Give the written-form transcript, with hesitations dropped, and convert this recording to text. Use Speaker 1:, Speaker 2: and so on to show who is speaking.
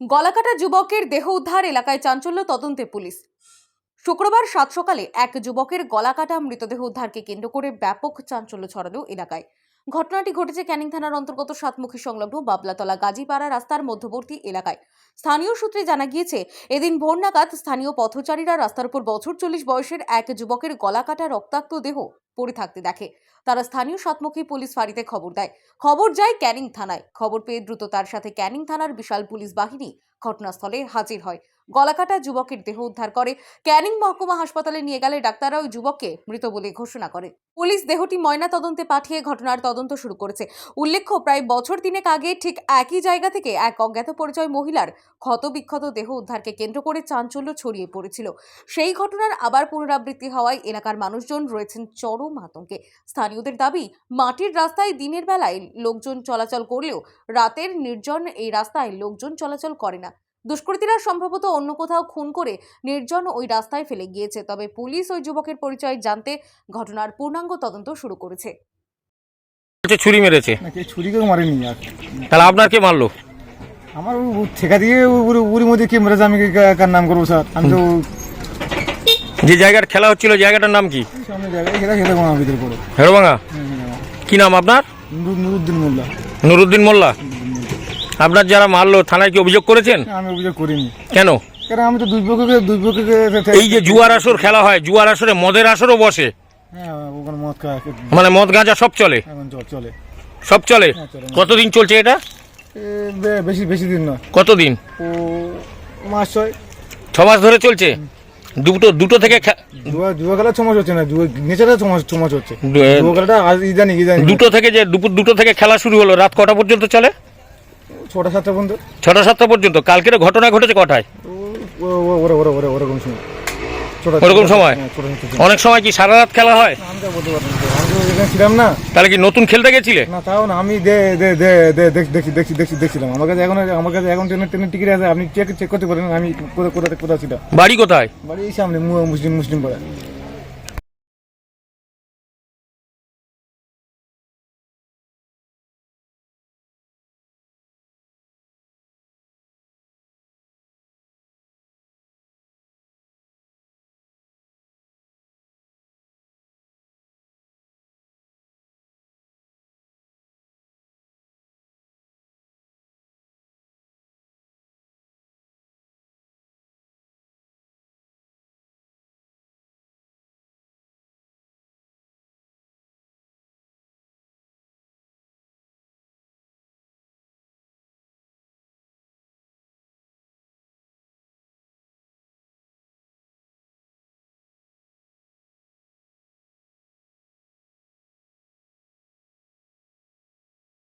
Speaker 1: গলাকাটা যুবকের দেহ উদ্ধার, এলাকায় চাঞ্চল্য, তদন্তে পুলিশ। শুক্রবার সাত সকালে এক যুবকের গলাকাটা মৃতদেহ উদ্ধারকে কেন্দ্র করে ব্যাপক চাঞ্চল্য ছড়ালো এলাকায়। ঘটনাটি ঘটেছে ক্যানিং থানার অন্তর্গত সাতমুখী সংলগ্ন বাবলাতলা গাজীপাড়া রাস্তার মধ্যবর্তী এলাকায়। স্থানীয় সূত্রে জানা গিয়েছে, এদিন ভোর নাগাদ স্থানীয় পথচারীরা রাস্তার উপর বছর 40 বয়সের এক যুবকের গলাকাটা রক্তাক্ত দেহ পড়ে থাকতে দেখে। তারা স্থানীয় সাতমুখী পুলিশ ফাঁড়িতে খবর দেয়। খবর যায় ক্যানিং থানায়। খবর পেয়ে দ্রুত তার সাথে ক্যানিং থানার বিশাল পুলিশ বাহিনী ঘটনাস্থলে হাজির হয়। গলাকাটা যুবকের দেহ উদ্ধার করে ক্যানিং মহকুমা হাসপাতালে নিয়ে গেলে ডাক্তাররা ওই যুবককে মৃত বলে ঘোষণা করে। পুলিশ দেহটি ময়না তদন্তে পাঠিয়ে ঘটনার তদন্ত শুরু করেছে। উল্লেখ্য, প্রায় বছর 3 আগে ঠিক একই জায়গা থেকে এক অজ্ঞাত পরিচয় মহিলার ক্ষতবিক্ষত দেহ উদ্ধারকে কেন্দ্র করে চাঞ্চল্য ছড়িয়ে পড়েছিল। সেই ঘটনার আবার পুনরাবৃত্তি হওয়ায় এলাকার মানুষজন রয়েছেন চরম আতঙ্কে। স্থানীয়দের দাবি, মাটির রাস্তায় দিনের বেলায় লোকজন চলাচল করলেও রাতের নির্জন এই রাস্তায় লোকজন চলাচল করে না। দুষ্কৃতীরা সম্ভবত অন্য কোথাও খুন করে নির্জন ওই রাস্তায় ফেলে গিয়েছে। তবে পুলিশ ওই যুবকের পরিচয় জানতে ঘটনার পূর্ণাঙ্গ তদন্ত শুরু করেছে।
Speaker 2: ছুরি মেরেছে
Speaker 3: নাকি ছুরি কেউ মারেনি। আর
Speaker 2: তাহলে আপনার কে মারলো?
Speaker 3: আমার ঠেকা দিয়ে উড়ির মধ্যে কে মেরেছে, আমি কার নাম করবো স্যার? আমি তো
Speaker 2: যে জায়গার খেলা হচ্ছিল জায়গাটার নাম কি?
Speaker 3: সামনে জায়গায় খেলা খেলে গোনা ভিতরে পড়ে।
Speaker 2: হেড়োভাঙা। কি নাম আপনার?
Speaker 3: নুরুদ্দিন মোল্লা।
Speaker 2: নুরুদ্দিন মোল্লা। আপনার যারা মারলো থানায় কি অভিযোগ করেছেন?
Speaker 3: আমি অভিযোগ করিনি।
Speaker 2: কেন?
Speaker 3: কারণ আমি তো দুই পক্ষকে
Speaker 2: এই যে জুয়ার আসর খেলা হয়, জুয়ার আসরে মদের আসরও বসে,
Speaker 3: হ্যাঁ ওখানে মদ খাওয়া
Speaker 2: মানে মদ গাঁজা সব চলে?
Speaker 3: এখন চলে।
Speaker 2: সব চলে।
Speaker 3: হ্যাঁ, চলে।
Speaker 2: কতদিন চলছে এটা?
Speaker 3: বেশি দিন নয়।
Speaker 2: কতদিন?
Speaker 3: ও মাস
Speaker 2: 6 মাস ধরে চলছে। দুটো থেকে
Speaker 3: জুয়া খেলা 6 মাস হচ্ছে না, নেচারে 6 মাস হচ্ছে। জুয়া খেলাটা আজ ইদানি
Speaker 2: দুটো থেকে, যে দুপুর 2টো থেকে খেলা শুরু হলো, রাত কটা পর্যন্ত চলে?
Speaker 3: 6টা 7টা পর্যন্ত।
Speaker 2: 6টা 7টা পর্যন্ত। কালকের ঘটনা ঘটেছে কটায়?
Speaker 3: ওরকম সময়।
Speaker 2: ওরকম সময়। অনেক সময় কি সারা রাত খেলা হয়?
Speaker 3: আমি তো বলতে পারবো না, আমি তো এখানে ছিলাম না।
Speaker 2: তাহলে কি নতুন খেলতে গেছিলে?
Speaker 3: না, তাও না, আমি দেখছিলাম। আমার কাছে এখন ট্রেনের টিকিট আছে, আপনি চেক করতে পারেন আমি কোথায় ছিলাম।
Speaker 2: বাড়ি কোথায়?
Speaker 3: বাড়ি এই সামনে মুসলিম পাড়া।